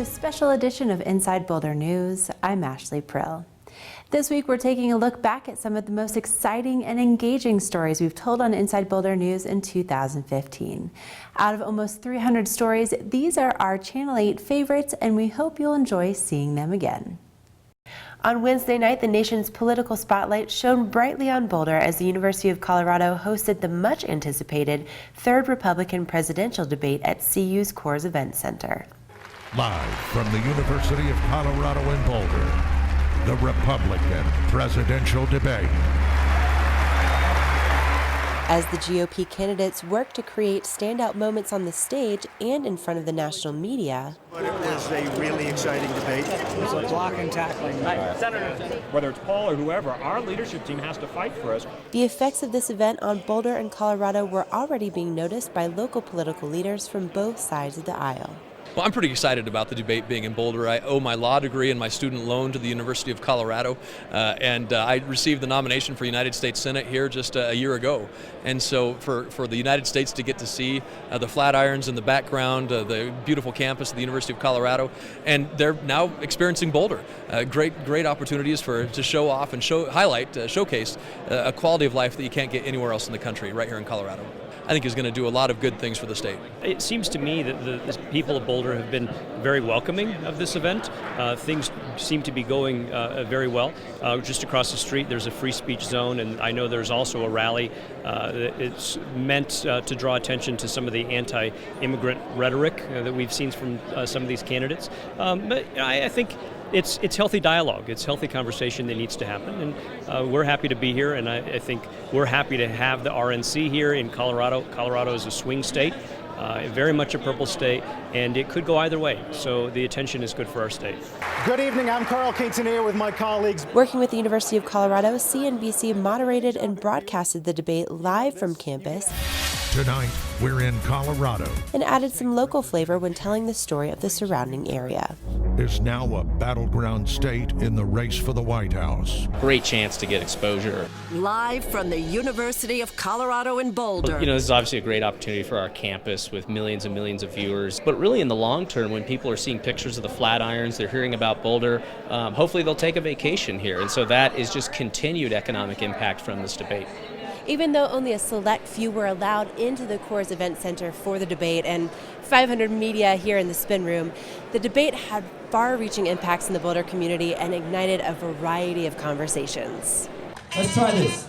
to a special edition of Inside Boulder News. I'm Ashley Prill. This week we're taking a look back at some of the most exciting and engaging stories we've told on Inside Boulder News in 2015. Out of almost 300 stories, these are our Channel 8 favorites, and we hope you'll enjoy seeing them again. On Wednesday night, the nation's political spotlight shone brightly on Boulder as the University of Colorado hosted the much-anticipated third Republican presidential debate at CU's Coors Event Center. Live from the University of Colorado in Boulder, the Republican presidential debate. As the GOP candidates work to create standout moments on the stage and in front of the national media. But it was a really exciting debate. It was a block and tackling. Whether it's Paul or whoever, our leadership team has to fight for us. The effects of this event on Boulder and Colorado were already being noticed by local political leaders from both sides of the aisle. Well, I'm pretty excited about the debate being in Boulder. I owe my law degree and my student loan to the University of Colorado, and I received the nomination for United States Senate here just a year ago. And so for the United States to get to see the Flatirons in the background, the beautiful campus of the University of Colorado, and they're now experiencing Boulder. Great opportunities to show off and showcase a quality of life that you can't get anywhere else in the country, right here in Colorado. I think is going to do a lot of good things for the state. It seems to me that the people of Boulder have been very welcoming of this event. Things seem to be going very well. Just across the street there's a free speech zone, and I know there's also a rally. It's meant to draw attention to some of the anti-immigrant rhetoric that we've seen from some of these candidates. But I think it's healthy dialogue. It's healthy conversation that needs to happen, and we're happy to be here, and I think we're happy to have the RNC here in Colorado. Colorado is a swing state, very much a purple state, and it could go either way, so the attention is good for our state. Good evening, I'm Carl Quintanilla with my colleagues. Working with the University of Colorado, CNBC moderated and broadcasted the debate live from campus. Tonight, we're in Colorado. And added some local flavor when telling the story of the surrounding area. Is now a battleground state in the race for the White House. Great chance to get exposure. Live from the University of Colorado in Boulder. You know, this is obviously a great opportunity for our campus with millions and millions of viewers. But really in the long term, when people are seeing pictures of the Flatirons, they're hearing about Boulder, hopefully they'll take a vacation here. And so that is just continued economic impact from this debate. Even though only a select few were allowed into the Coors Event Center for the debate and 500 media here in the spin room, the debate had far-reaching impacts in the Boulder community and ignited a variety of conversations. Let's try this.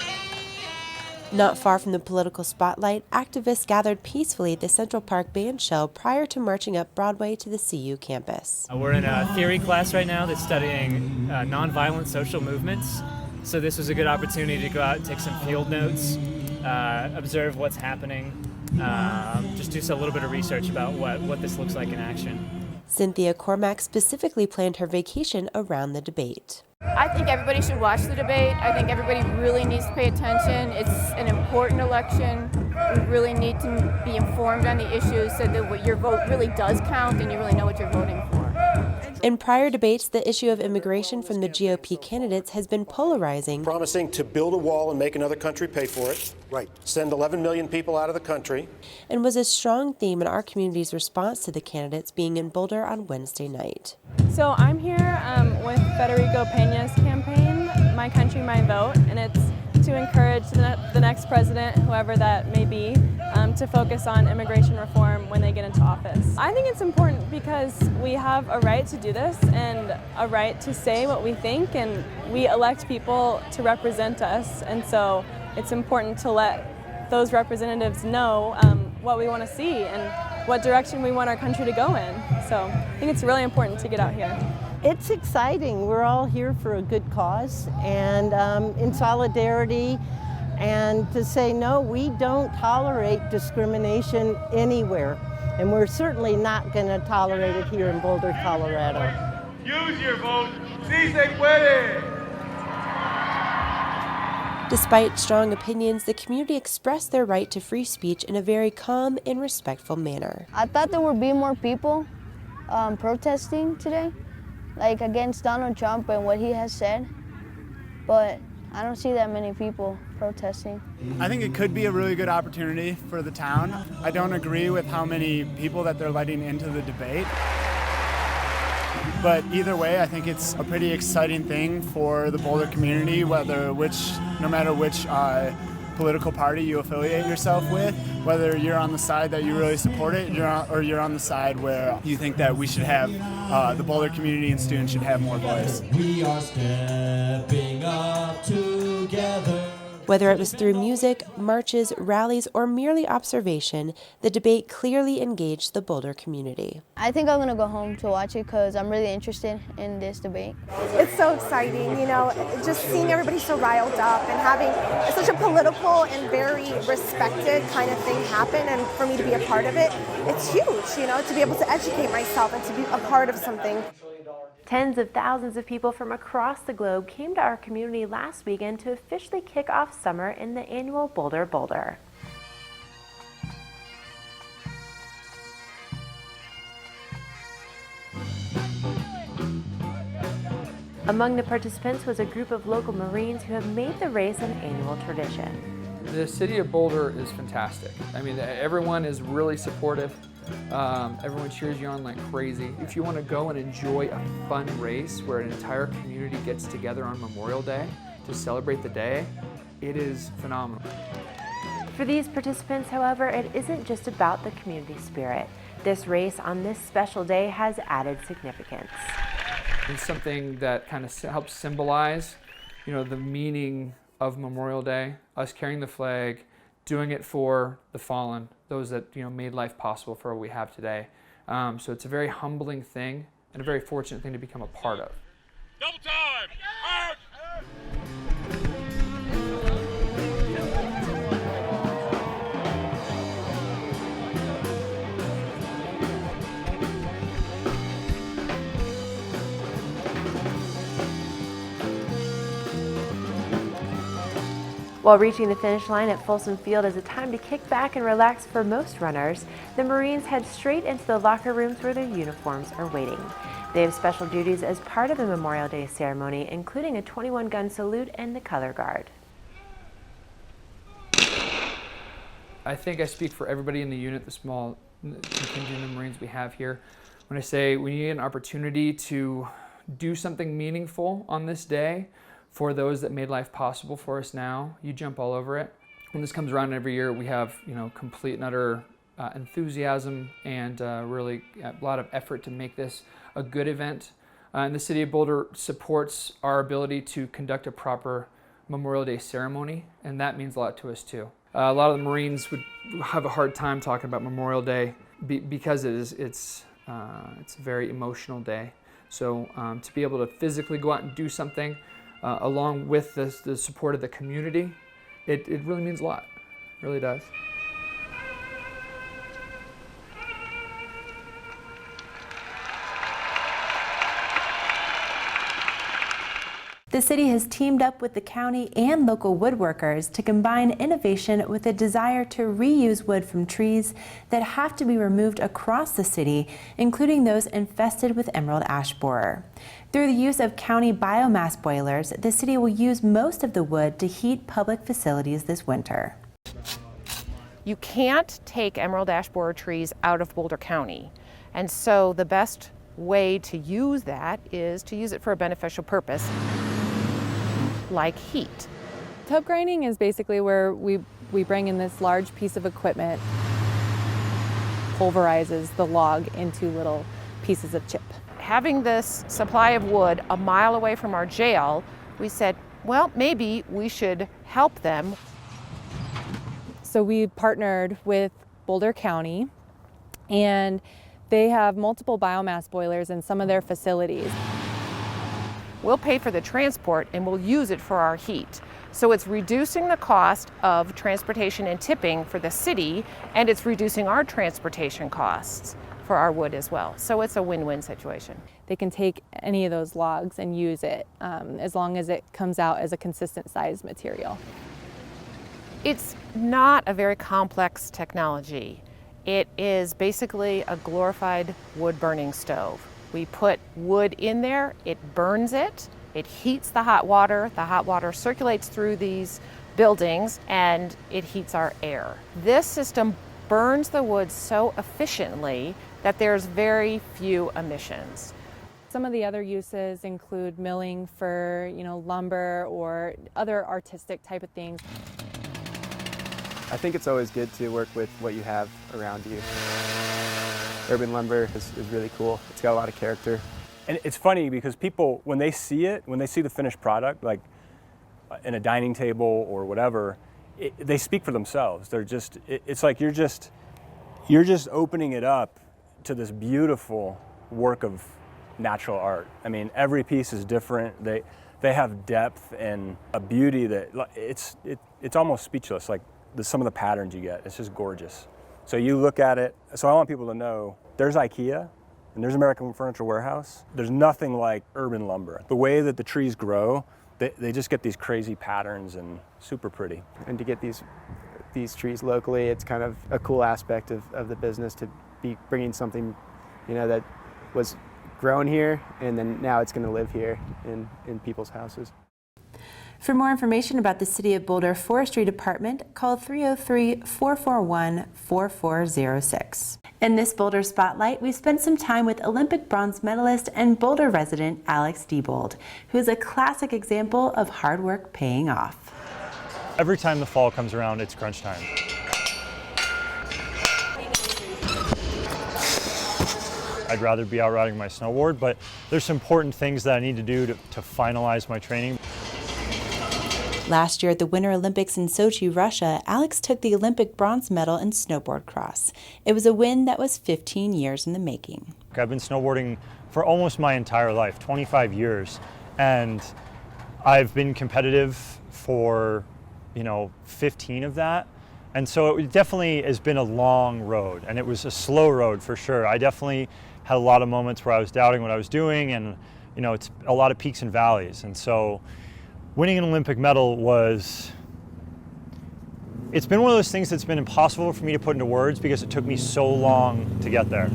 Not far from the political spotlight, activists gathered peacefully at the Central Park band shell prior to marching up Broadway to the CU campus. We're in a theory class right now that's studying nonviolent social movements. So this was a good opportunity to go out and take some field notes, observe what's happening, just do a little bit of research about what this looks like in action. Cynthia Cormack specifically planned her vacation around the debate. I think everybody should watch the debate. I think everybody really needs to pay attention. It's an important election. We really need to be informed on the issues so that your vote really does count and you really know what you're voting for. In prior debates, the issue of immigration from the GOP candidates has been polarizing. Promising to build a wall and make another country pay for it. Right. Send 11 million people out of the country. And was a strong theme in our community's response to the candidates being in Boulder on Wednesday night. So I'm here with Federico Peña's campaign, My Country, My Vote, and it's to encourage the next president, whoever that may be, to focus on immigration reform when they get into office. I think it's important because we have a right to do this and a right to say what we think, and we elect people to represent us, and so it's important to let those representatives know what we want to see and what direction we want our country to go in. So I think it's really important to get out here. It's exciting. We're all here for a good cause and in solidarity, and to say, no, we don't tolerate discrimination anywhere. And we're certainly not going to tolerate it here in Boulder, Colorado. Use your vote. Sí se puede. Despite strong opinions, the community expressed their right to free speech in a very calm and respectful manner. I thought there would be more people protesting today, like against Donald Trump and what he has said, but I don't see that many people protesting. I think it could be a really good opportunity for the town. I don't agree with how many people that they're letting into the debate. But either way, I think it's a pretty exciting thing for the Boulder community, no matter which political party you affiliate yourself with, whether you're on the side that you really support it, or you're on the side where you think that we should have, the Boulder community and students should have more voice. We are stepping up together. Whether it was through music, marches, rallies, or merely observation, the debate clearly engaged the Boulder community. I think I'm going to go home to watch it because I'm really interested in this debate. It's so exciting, you know, just seeing everybody so riled up and having such a political and very respected kind of thing happen, and for me to be a part of it, it's huge, you know, to be able to educate myself and to be a part of something. Tens of thousands of people from across the globe came to our community last weekend to officially kick off summer in the annual Boulder Boulder. Among the participants was a group of local Marines who have made the race an annual tradition. The city of Boulder is fantastic. I mean, everyone is really supportive. Everyone cheers you on like crazy. If you want to go and enjoy a fun race where an entire community gets together on Memorial Day to celebrate the day, it is phenomenal. For these participants, however, it isn't just about the community spirit. This race on this special day has added significance. It's something that kind of helps symbolize, you know, the meaning of Memorial Day, us carrying the flag, doing it for the fallen, those that, you know, made life possible for what we have today. So it's a very humbling thing and a very fortunate thing to become a part of. Double time! Out! While reaching the finish line at Folsom Field is a time to kick back and relax for most runners, the Marines head straight into the locker rooms where their uniforms are waiting. They have special duties as part of the Memorial Day ceremony, including a 21-gun salute and the color guard. I think I speak for everybody in the unit, the small contingent of Marines we have here, when I say we need an opportunity to do something meaningful on this day for those that made life possible for us now. You jump all over it. When this comes around every year, we have, you know, complete and utter enthusiasm and really a lot of effort to make this a good event. And the City of Boulder supports our ability to conduct a proper Memorial Day ceremony, and that means a lot to us too. A lot of the Marines would have a hard time talking about Memorial Day because it's a very emotional day. So to be able to physically go out and do something along with the support of the community, it really means a lot. It really does. The city has teamed up with the county and local woodworkers to combine innovation with a desire to reuse wood from trees that have to be removed across the city, including those infested with emerald ash borer. Through the use of county biomass boilers, the city will use most of the wood to heat public facilities this winter. You can't take emerald ash borer trees out of Boulder County, and so the best way to use that is to use it for a beneficial purpose, like heat. Tub grinding is basically where we bring in this large piece of equipment, pulverizes the log into little pieces of chip. Having this supply of wood a mile away from our jail, we said, well, maybe we should help them. So we partnered with Boulder County, and they have multiple biomass boilers in some of their facilities. We'll pay for the transport and we'll use it for our heat. So it's reducing the cost of transportation and tipping for the city, and it's reducing our transportation costs for our wood as well. So it's a win-win situation. They can take any of those logs and use it as long as it comes out as a consistent size material. It's not a very complex technology. It is basically a glorified wood burning stove. We put wood in there, it burns it, it heats the hot water circulates through these buildings, and it heats our air. This system burns the wood so efficiently that there's very few emissions. Some of the other uses include milling for, lumber or other artistic type of things. I think it's always good to work with what you have around you. Urban lumber is really cool. It's got a lot of character. And it's funny because people, when they see the finished product, like in a dining table or whatever, they speak for themselves. It's like you're just opening it up to this beautiful work of natural art. I mean, every piece is different. They have depth and a beauty that it's almost speechless. Like some of the patterns you get, it's just gorgeous. So you look at it. So I want people to know there's IKEA and there's American Furniture Warehouse. There's nothing like urban lumber. The way that the trees grow, they just get these crazy patterns and super pretty. And to get these trees locally, it's kind of a cool aspect of the business to be bringing something, that was grown here, and then now it's going to live here in people's houses. For more information about the City of Boulder Forestry Department, call 303-441-4406. In this Boulder Spotlight, we spent some time with Olympic bronze medalist and Boulder resident Alex Debold, who is a classic example of hard work paying off. Every time the fall comes around, it's crunch time. I'd rather be out riding my snowboard, but there's some important things that I need to do to finalize my training. Last year at the Winter Olympics in Sochi, Russia, Alex took the Olympic bronze medal in snowboard cross. It was a win that was 15 years in the making. I've been snowboarding for almost my entire life, 25 years, and I've been competitive for, 15 of that. And so it definitely has been a long road, and it was a slow road for sure. I definitely had a lot of moments where I was doubting what I was doing, and it's a lot of peaks and valleys. And so winning an Olympic medal it's been one of those things that's been impossible for me to put into words because it took me so long to get there.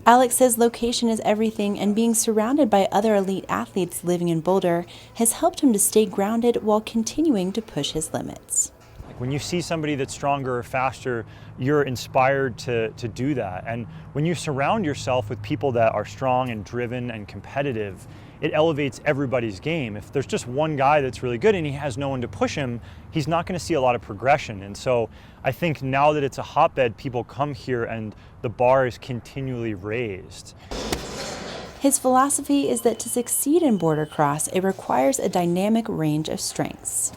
Alex says location is everything, and being surrounded by other elite athletes living in Boulder has helped him to stay grounded while continuing to push his limits. When you see somebody that's stronger or faster, you're inspired to do that. And when you surround yourself with people that are strong and driven and competitive, it elevates everybody's game. If there's just one guy that's really good and he has no one to push him, he's not going to see a lot of progression. And so I think now that it's a hotbed, people come here and the bar is continually raised. His philosophy is that to succeed in border cross, it requires a dynamic range of strengths.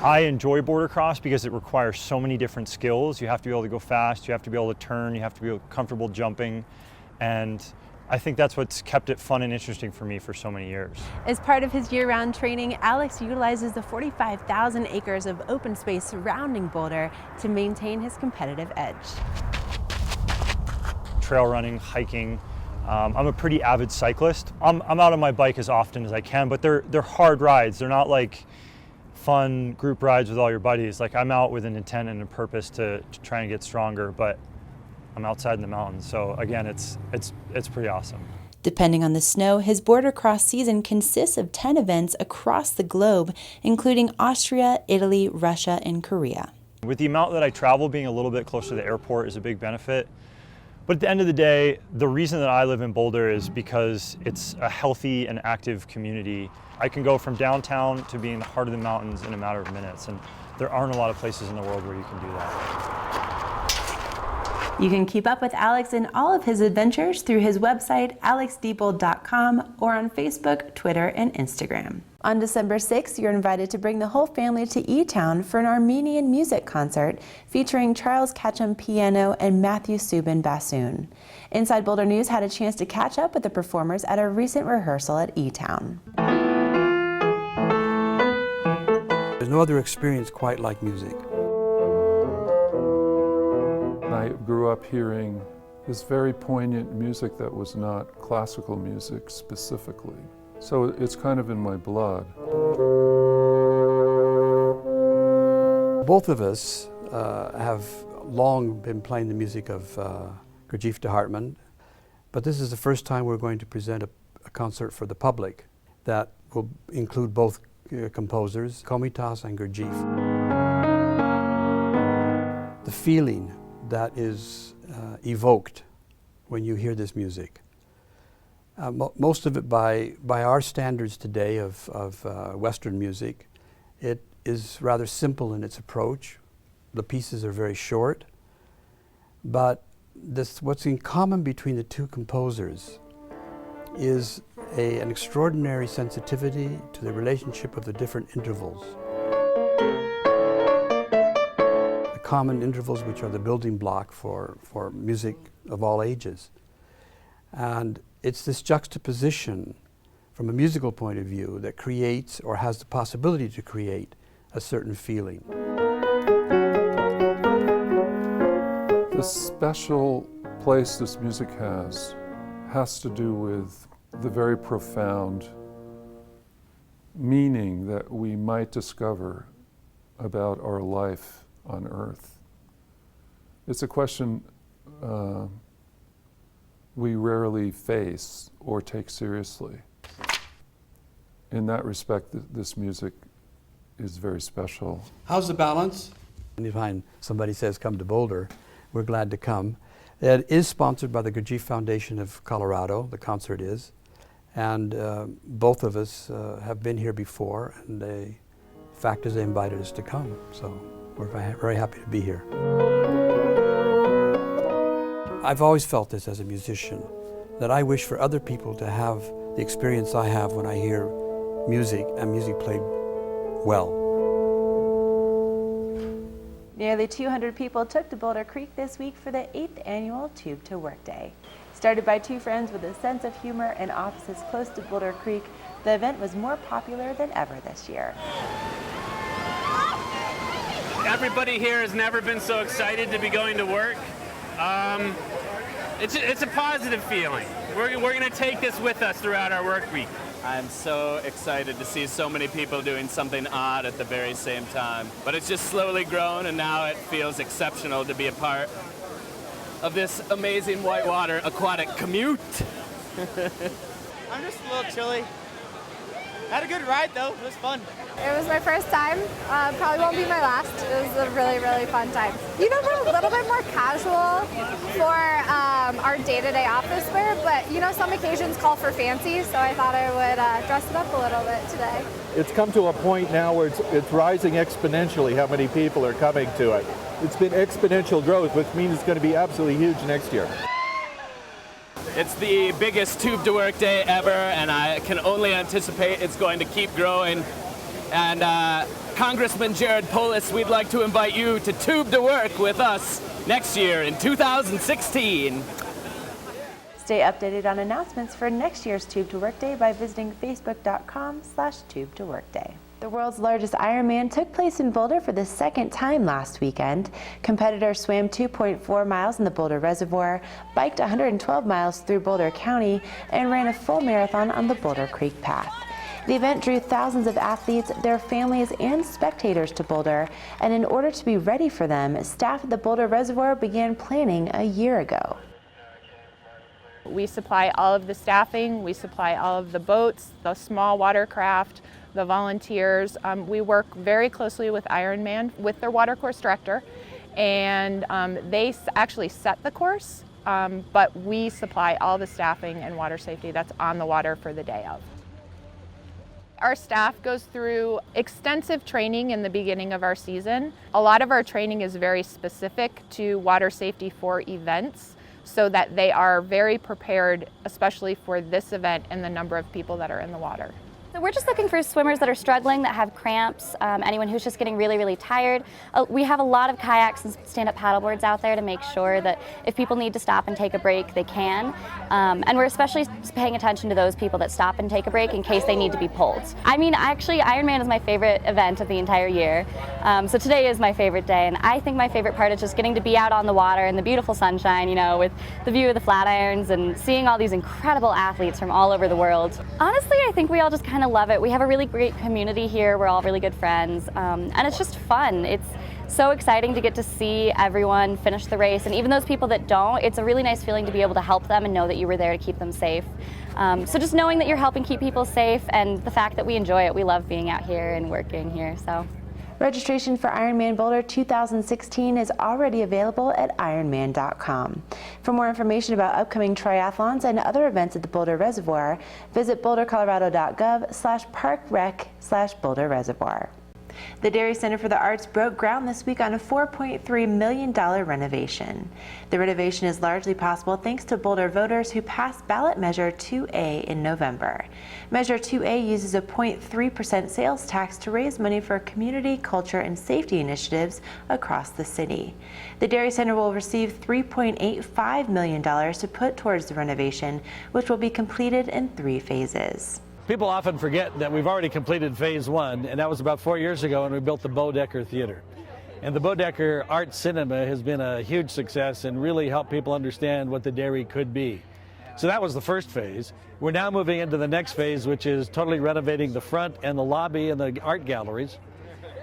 I enjoy border cross because it requires so many different skills. You have to be able to go fast, you have to be able to turn, you have to be comfortable jumping, and I think that's what's kept it fun and interesting for me for so many years. As part of his year-round training, Alex utilizes the 45,000 acres of open space surrounding Boulder to maintain his competitive edge. Trail running, hiking. I'm a pretty avid cyclist. I'm out on my bike as often as I can, but they're hard rides. They're not like fun group rides with all your buddies. Like, I'm out with an intent and a purpose to try and get stronger, but I'm outside in the mountains. So again, it's pretty awesome. Depending on the snow, his border cross season consists of 10 events across the globe, including Austria, Italy, Russia, and Korea. With the amount that I travel, being a little bit closer to the airport is a big benefit. But at the end of the day, the reason that I live in Boulder is because it's a healthy and active community. I can go from downtown to being in the heart of the mountains in a matter of minutes, and there aren't a lot of places in the world where you can do that. You can keep up with Alex and all of his adventures through his website, alexdebold.com, or on Facebook, Twitter, and Instagram. On December 6th, you're invited to bring the whole family to E-Town for an Armenian music concert featuring Charles Ketchum piano and Matthew Subin bassoon. Inside Boulder News had a chance to catch up with the performers at a recent rehearsal at E-Town. There's no other experience quite like music. I grew up hearing this very poignant music that was not classical music specifically. So it's kind of in my blood. Both of us have long been playing the music of Gurdjieff de Hartman, but this is the first time we're going to present a concert for the public that will include both composers, Komitas and Gurdjieff. The feeling that is evoked when you hear this music Most of it by our standards today of Western music. It is rather simple in its approach. The pieces are very short, but what's in common between the two composers is an extraordinary sensitivity to the relationship of the different intervals. The common intervals, which are the building block for music of all ages. And it's this juxtaposition from a musical point of view that creates or has the possibility to create a certain feeling. The special place this music has to do with the very profound meaning that we might discover about our life on Earth. It's a question we rarely face or take seriously. In that respect, this music is very special. How's the balance? Anytime somebody says come to Boulder, we're glad to come. It is sponsored by the Gurdjieff Foundation of Colorado, the concert is, and both of us have been here before, and the fact is they invited us to come, so we're very happy to be here. I've always felt this as a musician, that I wish for other people to have the experience I have when I hear music, and music played well. Nearly 200 people took to Boulder Creek this week for the 8th annual Tube to Work Day. Started by two friends with a sense of humor and offices close to Boulder Creek, the event was more popular than ever this year. Everybody here has never been so excited to be going to work. It's a positive feeling. We're going to take this with us throughout our work week. I'm so excited to see so many people doing something odd at the very same time. But it's just slowly grown, and now it feels exceptional to be a part of this amazing whitewater aquatic commute. I'm just a little chilly. Had a good ride though, it was fun. It was my first time, probably won't be my last. It was a really, really fun time. You know, we're a little bit more casual for our day-to-day office wear, but you know, some occasions call for fancy, so I thought I would dress it up a little bit today. It's come to a point now where it's rising exponentially how many people are coming to it. It's been exponential growth, which means it's going to be absolutely huge next year. It's the biggest Tube to Work Day ever, and I can only anticipate it's going to keep growing. And Congressman Jared Polis, we'd like to invite you to Tube to Work with us next year in 2016. Stay updated on announcements for next year's Tube to Work Day by visiting facebook.com/Tube to Work Day. The world's largest Ironman took place in Boulder for the second time last weekend. Competitors swam 2.4 miles in the Boulder Reservoir, biked 112 miles through Boulder County, and ran a full marathon on the Boulder Creek Path. The event drew thousands of athletes, their families, and spectators to Boulder, and in order to be ready for them, staff at the Boulder Reservoir began planning a year ago. We supply all of the staffing, we supply all of the boats, the small watercraft, the volunteers. We work very closely with Ironman, with their water course director, and they actually set the course, but we supply all the staffing and water safety that's on the water for the day of. Our staff goes through extensive training in the beginning of our season. A lot of our training is very specific to water safety for events, so that they are very prepared, especially for this event and the number of people that are in the water. So we're just looking for swimmers that are struggling, that have cramps, anyone who's just getting really, really tired. We have a lot of kayaks and stand-up paddleboards out there to make sure that if people need to stop and take a break, they can. And we're especially paying attention to those people that stop and take a break in case they need to be pulled. I mean, actually, Ironman is my favorite event of the entire year. So today is my favorite day, and I think my favorite part is just getting to be out on the water in the beautiful sunshine, you know, with the view of the Flatirons and seeing all these incredible athletes from all over the world. Honestly, I think we all just kind of love it. We have a really great community here. We're all really good friends, and it's just fun. It's so exciting to get to see everyone finish the race, and even those people that don't, it's a really nice feeling to be able to help them and know that you were there to keep them safe. So just knowing that you're helping keep people safe, and the fact that we enjoy it, we love being out here and working here. So Registration for Ironman Boulder 2016 is already available at ironman.com. For more information about upcoming triathlons and other events at the Boulder Reservoir, visit bouldercolorado.gov/parkrec/Boulder Reservoir. The Dairy Center for the Arts broke ground this week on a $4.3 million renovation. The renovation is largely possible thanks to Boulder voters who passed ballot Measure 2A in November. Measure 2A uses a 0.3% sales tax to raise money for community, culture, and safety initiatives across the city. The Dairy Center will receive $3.85 million to put towards the renovation, which will be completed in 3 phases. People often forget that we've already completed phase 1, and that was about 4 years ago when we built the Bodecker Theater. And the Bodecker Art Cinema has been a huge success and really helped people understand what the dairy could be. So that was the first phase. We're now moving into the next phase, which is totally renovating the front and the lobby and the art galleries.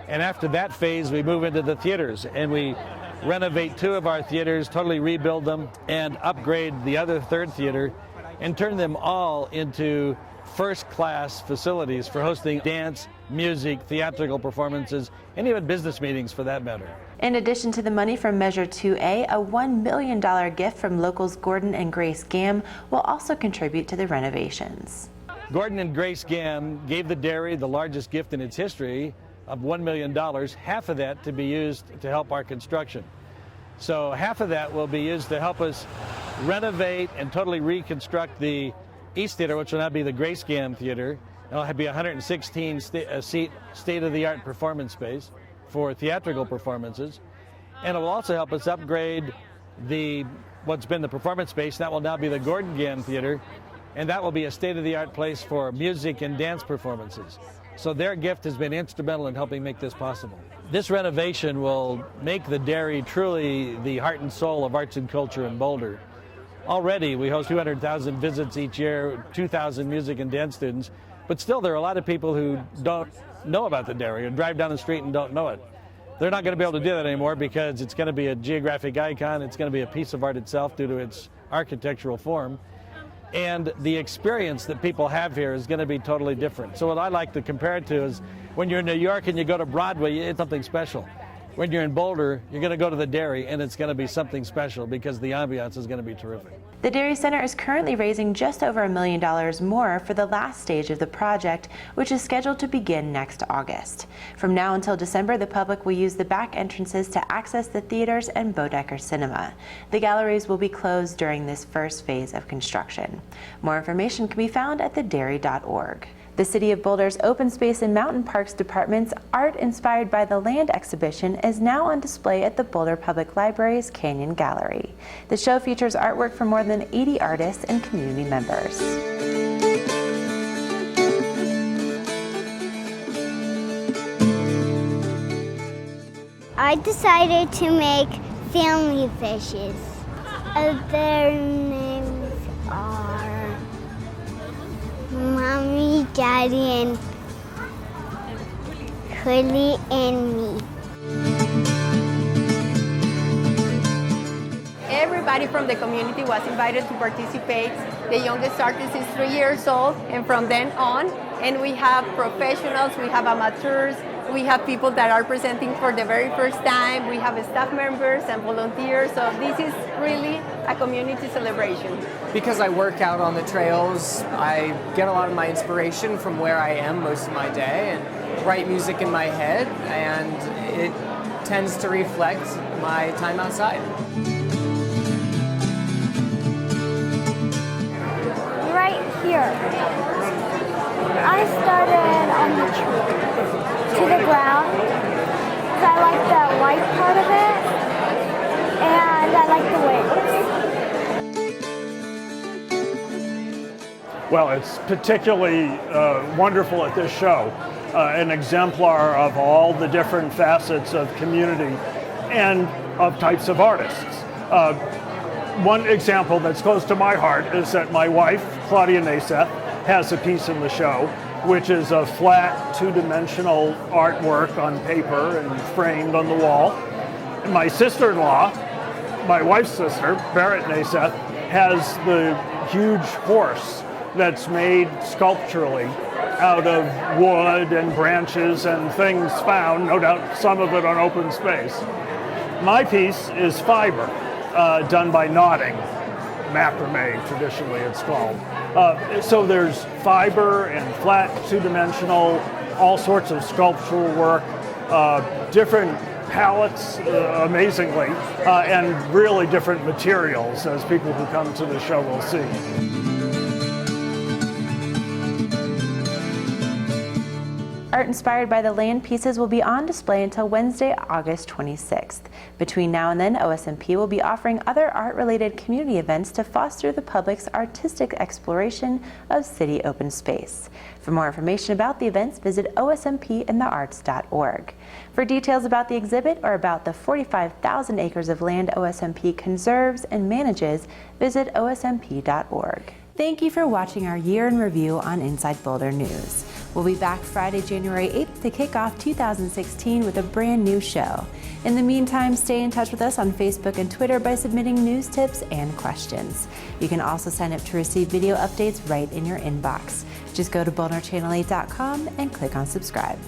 And after that phase, we move into the theaters, and we renovate 2 of our theaters, totally rebuild them, and upgrade the other 3rd theater, and turn them all into first-class facilities for hosting dance, music, theatrical performances, and even business meetings for that matter. In addition to the money from Measure 2A, a $1 million gift from locals Gordon and Grace Gamm will also contribute to the renovations. Gordon and Grace Gamm gave the dairy the largest gift in its history of $1 million, half of that to be used to help our construction. So half of that will be used to help us renovate and totally reconstruct the East Theater, which will now be the Grace Gamm Theater. It'll be a 116-seat state-of-the-art performance space for theatrical performances. And it will also help us upgrade what's been the performance space. That will now be the Gordon Gamm Theater, and that will be a state-of-the-art place for music and dance performances. So their gift has been instrumental in helping make this possible. This renovation will make the dairy truly the heart and soul of arts and culture in Boulder. Already, we host 200,000 visits each year, 2,000 music and dance students, but still there are a lot of people who don't know about the dairy and drive down the street and don't know it. They're not going to be able to do that anymore because it's going to be a geographic icon, it's going to be a piece of art itself due to its architectural form, and the experience that people have here is going to be totally different. So what I like to compare it to is when you're in New York and you go to Broadway, it's something special. When you're in Boulder, you're going to go to the dairy, and it's going to be something special because the ambiance is going to be terrific. The Dairy Center is currently raising just over $1 million more for the last stage of the project, which is scheduled to begin next August. From now until December, the public will use the back entrances to access the theaters and Bodecker Cinema. The galleries will be closed during this first phase of construction. More information can be found at thedairy.org. The City of Boulder's Open Space and Mountain Parks Department's Art Inspired by the Land exhibition is now on display at the Boulder Public Library's Canyon Gallery. The show features artwork from more than 80 artists and community members. I decided to make family fishes. Their names are Mommy, Daddy, and Curly, and me. Everybody from the community was invited to participate. The youngest artist is 3 years old, and from then on, and we have professionals, we have amateurs, we have people that are presenting for the very first time, we have staff members and volunteers, so this is really a community celebration. Because I work out on the trails, I get a lot of my inspiration from where I am most of my day and write music in my head, and it tends to reflect my time outside. Right here, I started on the tree to the ground because I like the white part of it and I like the wings. Well, it's particularly wonderful at this show, an exemplar of all the different facets of community and of types of artists. One example that's close to my heart is that my wife, Claudia Naseth, has a piece in the show, which is a flat, two-dimensional artwork on paper and framed on the wall. And my sister-in-law, my wife's sister, Barrett Naseth, has the huge horse that's made sculpturally out of wood and branches and things found, no doubt some of it on open space. My piece is fiber, done by knotting, macrame traditionally it's called. So there's fiber and flat, two-dimensional, all sorts of sculptural work, different palettes, amazingly, and really different materials, as people who come to the show will see. Art inspired by the land pieces will be on display until Wednesday, August 26th. Between now and then, OSMP will be offering other art-related community events to foster the public's artistic exploration of city open space. For more information about the events, visit osmpinthearts.org. For details about the exhibit or about the 45,000 acres of land OSMP conserves and manages, visit osmp.org. Thank you for watching our year in review on Inside Boulder News. We'll be back Friday, January 8th to kick off 2016 with a brand new show. In the meantime, stay in touch with us on Facebook and Twitter by submitting news tips and questions. You can also sign up to receive video updates right in your inbox. Just go to BoulderChannel8.com and click on subscribe.